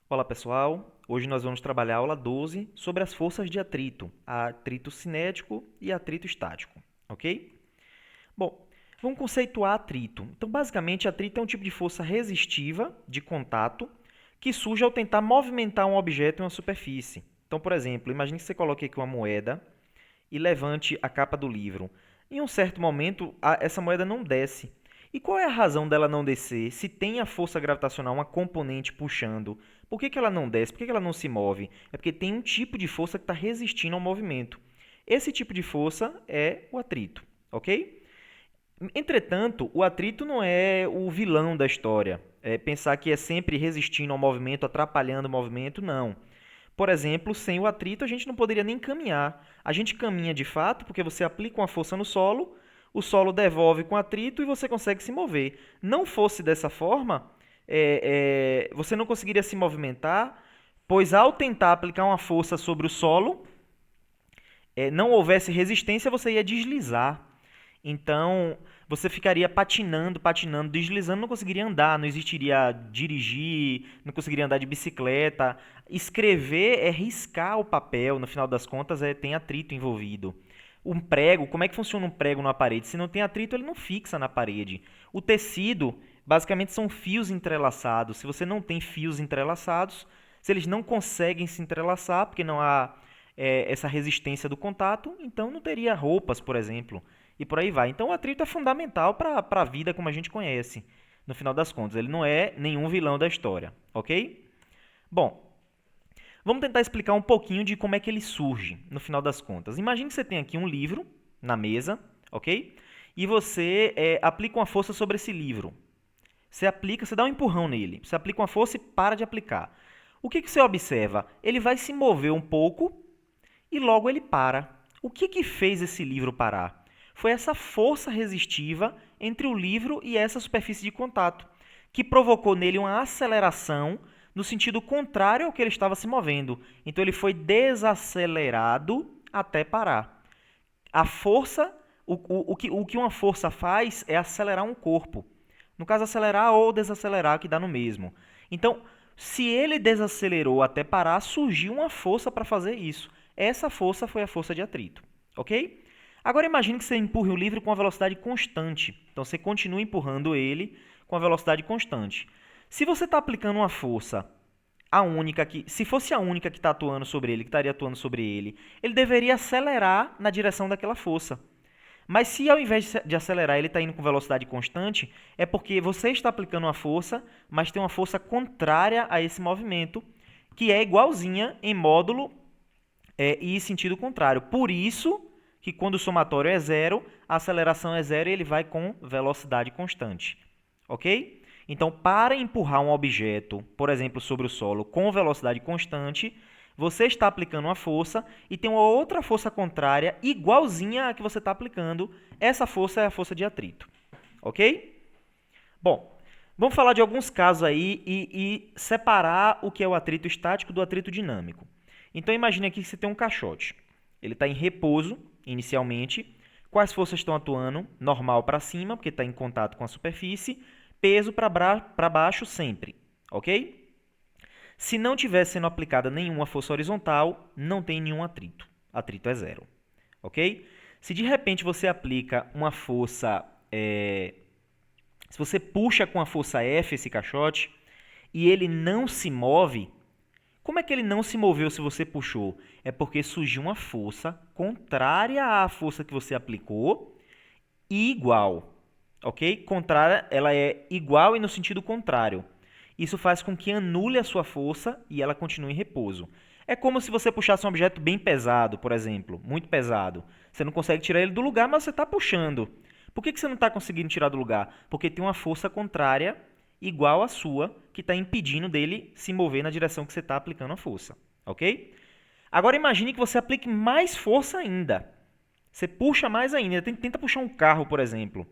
Olá pessoal, hoje nós vamos trabalhar a aula 12 sobre as forças de atrito cinético e atrito estático, ok? Bom, vamos conceituar atrito. Então, basicamente, atrito é um tipo de força resistiva de contato que surge ao tentar movimentar um objeto em uma superfície. Então, por exemplo, imagine que você coloque aqui uma moeda e levante a capa do livro. Em um certo momento, essa moeda não desce. E qual é a razão dela não descer? Se tem a força gravitacional, uma componente puxando, por que ela não desce? Por que ela não se move? É porque tem um tipo de força que está resistindo ao movimento. Esse tipo de força é o atrito, ok? Entretanto, o atrito não é o vilão da história. Pensar que é sempre resistindo ao movimento, atrapalhando o movimento, não. Por exemplo, sem o atrito a gente não poderia nem caminhar. A gente caminha de fato porque você aplica uma força no solo, o solo devolve com atrito e você consegue se mover. Não fosse dessa forma, você não conseguiria se movimentar, pois ao tentar aplicar uma força sobre o solo, não houvesse resistência, você ia deslizar. Então, você ficaria patinando, patinando, deslizando, não conseguiria andar, não existiria dirigir, não conseguiria andar de bicicleta. Escrever é riscar o papel, no final das contas, tem atrito envolvido. Um prego, como é que funciona um prego na parede? Se não tem atrito, ele não fixa na parede. O tecido, basicamente, são fios entrelaçados. Se você não tem fios entrelaçados, se eles não conseguem se entrelaçar, porque não há essa resistência do contato, então não teria roupas, por exemplo, e por aí vai. Então o atrito é fundamental para a vida como a gente conhece, no final das contas. Ele não é nenhum vilão da história, ok? Bom, vamos tentar explicar um pouquinho de como é que ele surge, no final das contas. Imagine que você tem aqui um livro na mesa, ok? E você aplica uma força sobre esse livro. Você dá um empurrão nele, você aplica uma força e para de aplicar. O que você observa? Ele vai se mover um pouco e logo ele para. O que fez esse livro parar? Foi essa força resistiva entre o livro e essa superfície de contato, que provocou nele uma aceleração no sentido contrário ao que ele estava se movendo. Então ele foi desacelerado até parar. A força, o que uma força faz é acelerar um corpo. No caso, acelerar ou desacelerar, que dá no mesmo. Então, se ele desacelerou até parar, surgiu uma força para fazer isso. Essa força foi a força de atrito, ok? Agora imagine que você empurre o livro com uma velocidade constante. Então você continua empurrando ele com a velocidade constante. Se você está aplicando uma força, se fosse a única que está atuando sobre ele, que estaria atuando sobre ele, ele deveria acelerar na direção daquela força. Mas se ao invés de acelerar ele está indo com velocidade constante, é porque você está aplicando uma força, mas tem uma força contrária a esse movimento, que é igualzinha em módulo e sentido contrário. Por isso que quando o somatório é zero, a aceleração é zero e ele vai com velocidade constante. Ok? Então, para empurrar um objeto, por exemplo, sobre o solo com velocidade constante, você está aplicando uma força e tem uma outra força contrária igualzinha à que você está aplicando. Essa força é a força de atrito. Ok? Bom, vamos falar de alguns casos aí e separar o que é o atrito estático do atrito dinâmico. Então imagine aqui que você tem um caixote. Ele está em repouso, inicialmente. Quais forças estão atuando? Normal para cima, porque está em contato com a superfície. Peso para baixo sempre, ok? Se não tiver sendo aplicada nenhuma força horizontal, não tem nenhum atrito. Atrito é zero, ok? Se de repente você aplica uma força... se você puxa com a força F esse caixote e ele não se move, como é que ele não se moveu se você puxou? É porque surgiu uma força contrária à força que você aplicou e igual, ok? Contrária, ela é igual e no sentido contrário. Isso faz com que anule a sua força e ela continue em repouso. É como se você puxasse um objeto bem pesado, por exemplo, muito pesado. Você não consegue tirar ele do lugar, mas você está puxando. Por que você não está conseguindo tirar do lugar? Porque tem uma força contrária igual à sua que está impedindo dele se mover na direção que você está aplicando a força, ok? Agora imagine que você aplique mais força ainda. Você puxa mais ainda, tenta puxar um carro, por exemplo.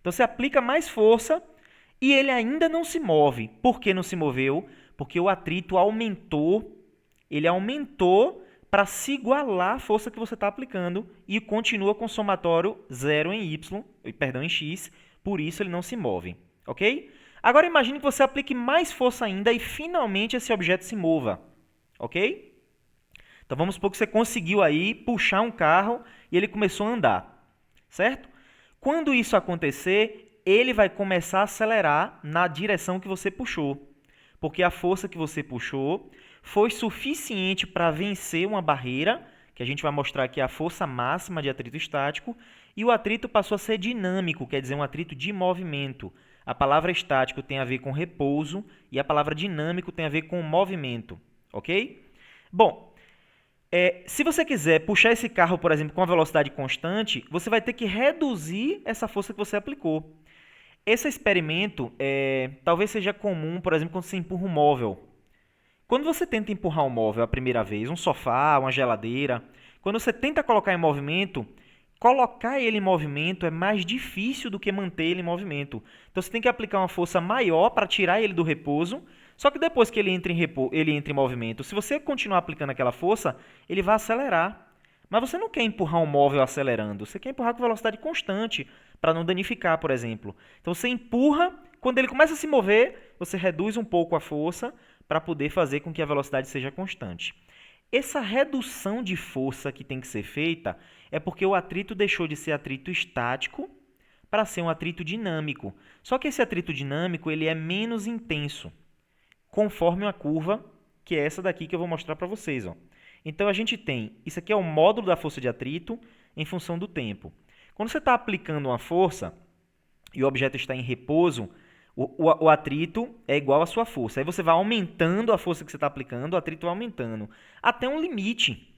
Então você aplica mais força e ele ainda não se move. Por que não se moveu? Porque o atrito aumentou, ele aumentou para se igualar à força que você está aplicando e continua com somatório zero em y, perdão, em x, por isso ele não se move, ok? Agora imagine que você aplique mais força ainda e finalmente esse objeto se mova, ok? Então vamos supor que você conseguiu aí puxar um carro e ele começou a andar, certo? Quando isso acontecer, ele vai começar a acelerar na direção que você puxou, porque a força que você puxou foi suficiente para vencer uma barreira, que a gente vai mostrar aqui a força máxima de atrito estático, e o atrito passou a ser dinâmico, quer dizer, um atrito de movimento. A palavra estático tem a ver com repouso e a palavra dinâmico tem a ver com movimento, ok? Bom, se você quiser puxar esse carro, por exemplo, com a velocidade constante, você vai ter que reduzir essa força que você aplicou. Esse experimento talvez seja comum, por exemplo, quando você empurra um móvel. Quando você tenta empurrar um móvel a primeira vez, um sofá, uma geladeira, quando você tenta colocar em movimento, colocar ele em movimento é mais difícil do que manter ele em movimento. Então você tem que aplicar uma força maior para tirar ele do repouso, só que depois que ele entra em movimento, se você continuar aplicando aquela força, ele vai acelerar. Mas você não quer empurrar um móvel acelerando, você quer empurrar com velocidade constante, para não danificar, por exemplo. Então você empurra, quando ele começa a se mover, você reduz um pouco a força para poder fazer com que a velocidade seja constante. Essa redução de força que tem que ser feita é porque o atrito deixou de ser atrito estático para ser um atrito dinâmico. Só que esse atrito dinâmico ele é menos intenso, conforme uma curva, que é essa daqui que eu vou mostrar para vocês. Ó. Então a gente tem, isso aqui é o módulo da força de atrito em função do tempo. Quando você está aplicando uma força e o objeto está em repouso, o atrito é igual à sua força. Aí você vai aumentando a força que você está aplicando, o atrito vai aumentando, até um limite.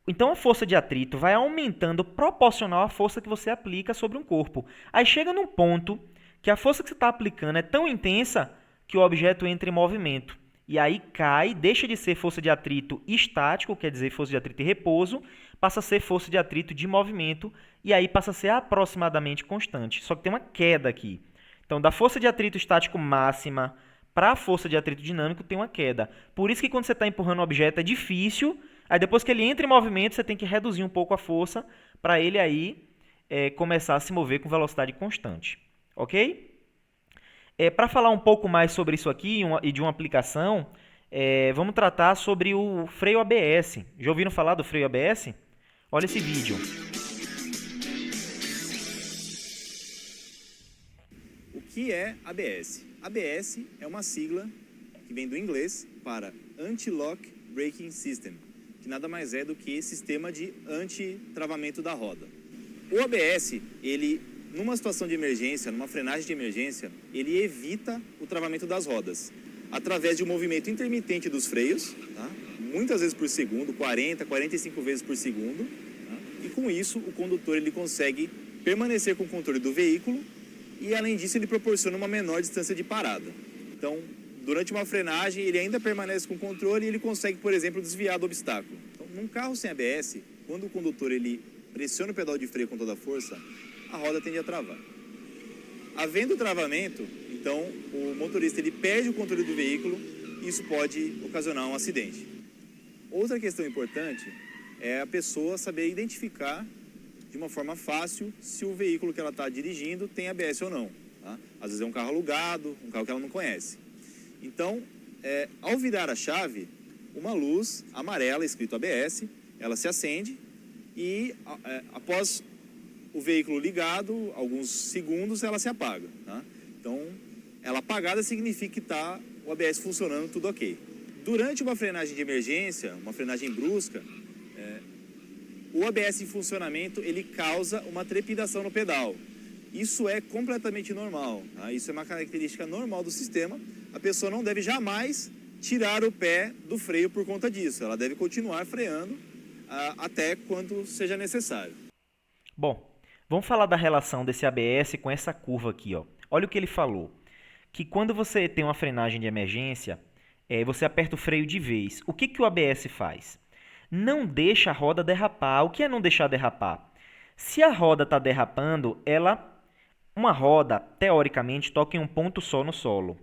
Então a força de atrito vai aumentando proporcional à força que você aplica sobre um corpo. Aí chega num ponto que a força que você está aplicando é tão intensa que o objeto entra em movimento. E aí cai, deixa de ser força de atrito estático, quer dizer, força de atrito em repouso, passa a ser força de atrito de movimento, e aí passa a ser aproximadamente constante. Só que tem uma queda aqui. Então, da força de atrito estático máxima para a força de atrito dinâmico tem uma queda. Por isso que quando você está empurrando um objeto é difícil, aí depois que ele entra em movimento, você tem que reduzir um pouco a força para ele aí começar a se mover com velocidade constante. Ok? Para falar um pouco mais sobre isso aqui e de uma aplicação, vamos tratar sobre o freio ABS. Já ouviram falar do freio ABS? Olha esse vídeo. O que é ABS? ABS é uma sigla que vem do inglês para Anti-Lock Braking System, que nada mais é do que sistema de anti-travamento da roda. O ABS, ele, numa situação de emergência, numa frenagem de emergência, ele evita o travamento das rodas através de um movimento intermitente dos freios, tá? Muitas vezes por segundo, 40, 45 vezes por segundo, tá? E com isso o condutor ele consegue permanecer com o controle do veículo e além disso ele proporciona uma menor distância de parada. Então, durante uma frenagem ele ainda permanece com o controle e ele consegue, por exemplo, desviar do obstáculo. Então, num carro sem ABS, quando o condutor ele pressiona o pedal de freio com toda a força, a roda tende a travar. Havendo travamento, então o motorista ele perde o controle do veículo e isso pode ocasionar um acidente. Outra questão importante é a pessoa saber identificar de uma forma fácil se o veículo que ela está dirigindo tem ABS ou não. Tá? Às vezes é um carro alugado, um carro que ela não conhece. Então, ao virar a chave, uma luz amarela escrito ABS, ela se acende e após o veículo ligado, alguns segundos, ela se apaga. Tá? Então, ela apagada significa que está o ABS funcionando, tudo ok. Durante uma frenagem de emergência, uma frenagem brusca, o ABS em funcionamento, ele causa uma trepidação no pedal. Isso é completamente normal. Tá? Isso é uma característica normal do sistema. A pessoa não deve jamais tirar o pé do freio por conta disso. Ela deve continuar freando até quando seja necessário. Bom, vamos falar da relação desse ABS com essa curva aqui. Ó. Olha o que ele falou. Que quando você tem uma frenagem de emergência, você aperta o freio de vez. O que o ABS faz? Não deixa a roda derrapar. O que é não deixar derrapar? Se a roda está derrapando, uma roda, teoricamente, toca em um ponto só no solo.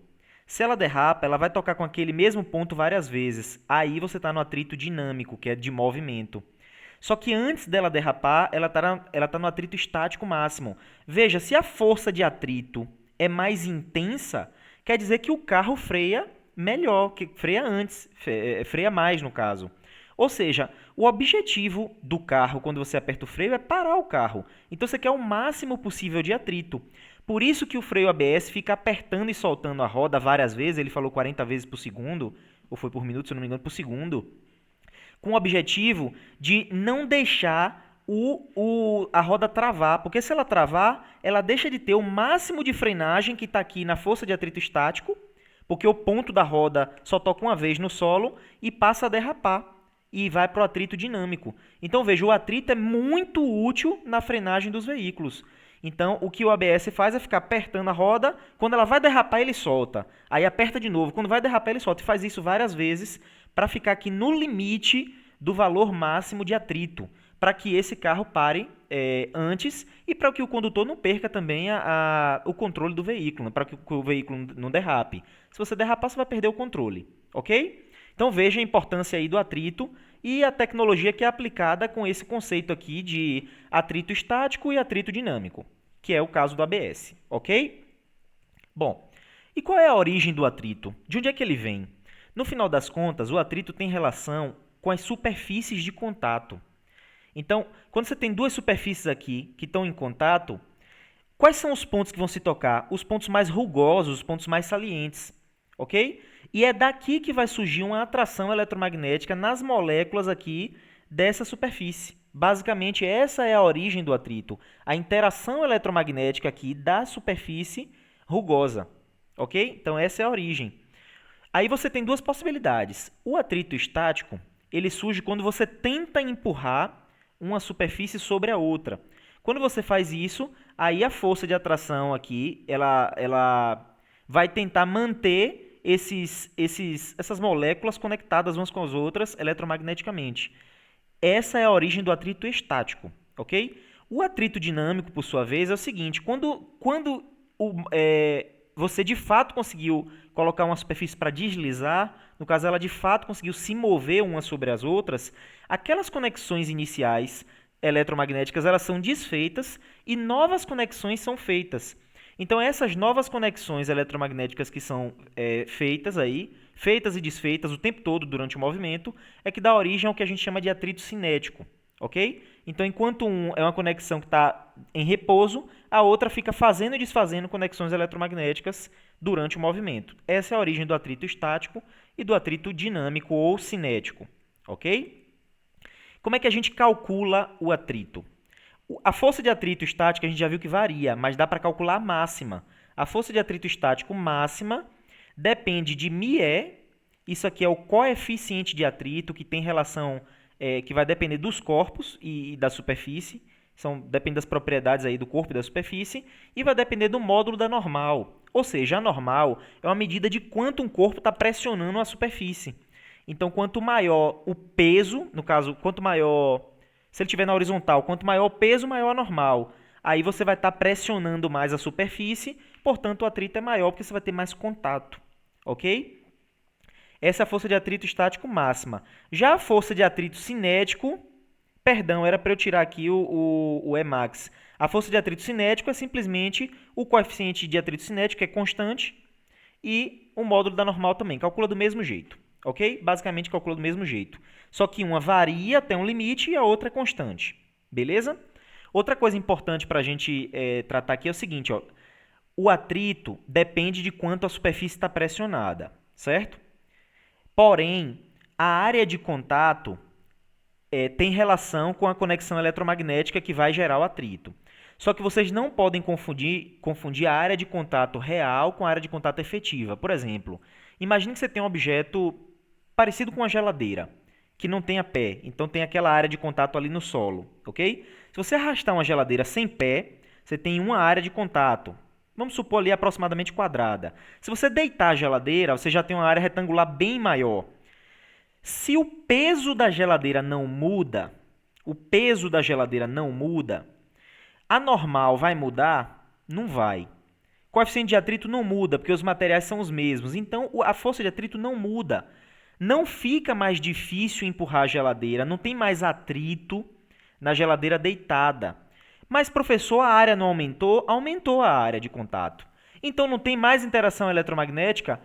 Se ela derrapa, ela vai tocar com aquele mesmo ponto várias vezes. Aí você está no atrito dinâmico, que é de movimento. Só que antes dela derrapar, ela tá no atrito estático máximo. Veja, se a força de atrito é mais intensa, quer dizer que o carro freia melhor, que freia antes, freia mais no caso. Ou seja, o objetivo do carro quando você aperta o freio é parar o carro. Então você quer o máximo possível de atrito. Por isso que o freio ABS fica apertando e soltando a roda várias vezes, ele falou 40 vezes por segundo, ou foi por minuto, se eu não me engano, por segundo, com o objetivo de não deixar a roda travar, porque se ela travar, ela deixa de ter o máximo de frenagem que está aqui na força de atrito estático, porque o ponto da roda só toca uma vez no solo e passa a derrapar e vai para o atrito dinâmico. Então veja, o atrito é muito útil na frenagem dos veículos. Então o que o ABS faz é ficar apertando a roda, quando ela vai derrapar ele solta, aí aperta de novo, quando vai derrapar ele solta, e faz isso várias vezes para ficar aqui no limite do valor máximo de atrito, para que esse carro pare antes e para que o condutor não perca também o controle do veículo, para que o veículo não derrape. Se você derrapar, você vai perder o controle, ok? Então veja a importância aí do atrito e a tecnologia que é aplicada com esse conceito aqui de atrito estático e atrito dinâmico, que é o caso do ABS, ok? Bom, e qual é a origem do atrito? De onde é que ele vem? No final das contas, o atrito tem relação com as superfícies de contato. Então, quando você tem duas superfícies aqui que estão em contato, quais são os pontos que vão se tocar? Os pontos mais rugosos, os pontos mais salientes, ok? E é daqui que vai surgir uma atração eletromagnética nas moléculas aqui dessa superfície. Basicamente, essa é a origem do atrito, a interação eletromagnética aqui da superfície rugosa, ok? Então, essa é a origem. Aí você tem duas possibilidades. O atrito estático, ele surge quando você tenta empurrar uma superfície sobre a outra. Quando você faz isso, aí a força de atração aqui, ela vai tentar manter essas moléculas conectadas umas com as outras eletromagneticamente. Essa é a origem do atrito estático, ok? O atrito dinâmico, por sua vez, é o seguinte, quando você de fato conseguiu colocar uma superfície para deslizar, no caso ela de fato conseguiu se mover umas sobre as outras, aquelas conexões iniciais eletromagnéticas elas são desfeitas e novas conexões são feitas. Então essas novas conexões eletromagnéticas que são feitas e desfeitas o tempo todo durante o movimento, é que dá origem ao que a gente chama de atrito cinético, ok? Então enquanto um é uma conexão que está em repouso, a outra fica fazendo e desfazendo conexões eletromagnéticas durante o movimento. Essa é a origem do atrito estático e do atrito dinâmico ou cinético, ok? Como é que a gente calcula o atrito? A força de atrito estática a gente já viu que varia, mas dá para calcular a máxima. A força de atrito estático máxima depende de μe, isso aqui é o coeficiente de atrito que tem relação, que vai depender dos corpos e da superfície, depende das propriedades aí do corpo e da superfície, e vai depender do módulo da normal. Ou seja, a normal é uma medida de quanto um corpo está pressionando a superfície. Então, quanto maior o peso, no caso, quanto maior, se ele estiver na horizontal, quanto maior o peso, maior a normal. Aí você vai estar pressionando mais a superfície, portanto o atrito é maior porque você vai ter mais contato, ok? Essa é a força de atrito estático máxima. Já a força de atrito cinético, perdão, era para eu tirar aqui o Emax. A força de atrito cinético é simplesmente o coeficiente de atrito cinético, que é constante, e o módulo da normal também, calcula do mesmo jeito. Ok? Basicamente calcula do mesmo jeito. Só que uma varia até um limite e a outra é constante. Beleza? Outra coisa importante para a gente tratar aqui é o seguinte. Ó, o atrito depende de quanto a superfície está pressionada. Certo? Porém, a área de contato tem relação com a conexão eletromagnética que vai gerar o atrito. Só que vocês não podem confundir a área de contato real com a área de contato efetiva. Por exemplo, imagine que você tem um objeto parecido com uma geladeira, que não tenha pé, então tem aquela área de contato ali no solo, ok? Se você arrastar uma geladeira sem pé, você tem uma área de contato, vamos supor ali aproximadamente quadrada. Se você deitar a geladeira, você já tem uma área retangular bem maior. Se o peso da geladeira não muda, a normal vai mudar? Não vai. O coeficiente de atrito não muda, porque os materiais são os mesmos. Então, a força de atrito não muda. Não fica mais difícil empurrar a geladeira, não tem mais atrito na geladeira deitada. Mas, professor, a área não aumentou? Aumentou a área de contato. Então não tem mais interação eletromagnética,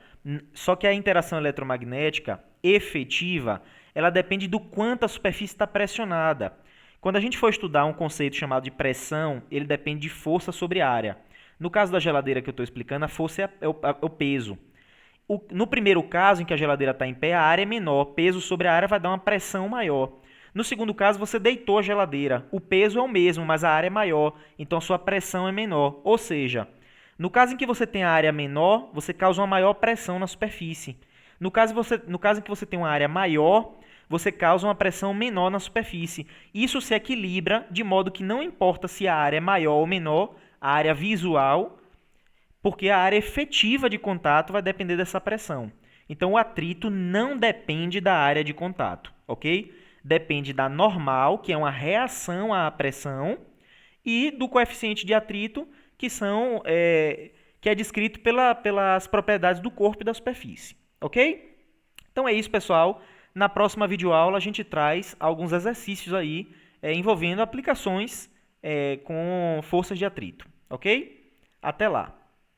só que a interação eletromagnética efetiva, ela depende do quanto a superfície está pressionada. Quando a gente for estudar um conceito chamado de pressão, ele depende de força sobre área. No caso da geladeira que eu estou explicando, a força é o peso. No primeiro caso, em que a geladeira está em pé, a área é menor, peso sobre a área vai dar uma pressão maior. No segundo caso, você deitou a geladeira, o peso é o mesmo, mas a área é maior, então a sua pressão é menor. Ou seja, no caso em que você tem a área menor, você causa uma maior pressão na superfície. No caso em que você tem uma área maior, você causa uma pressão menor na superfície. Isso se equilibra de modo que não importa se a área é maior ou menor, a área visual, porque a área efetiva de contato vai depender dessa pressão. Então, o atrito não depende da área de contato, ok? Depende da normal, que é uma reação à pressão, e do coeficiente de atrito, que é descrito pelas propriedades do corpo e da superfície, ok? Então é isso, pessoal. Na próxima videoaula a gente traz alguns exercícios aí envolvendo aplicações com forças de atrito, ok? Até lá!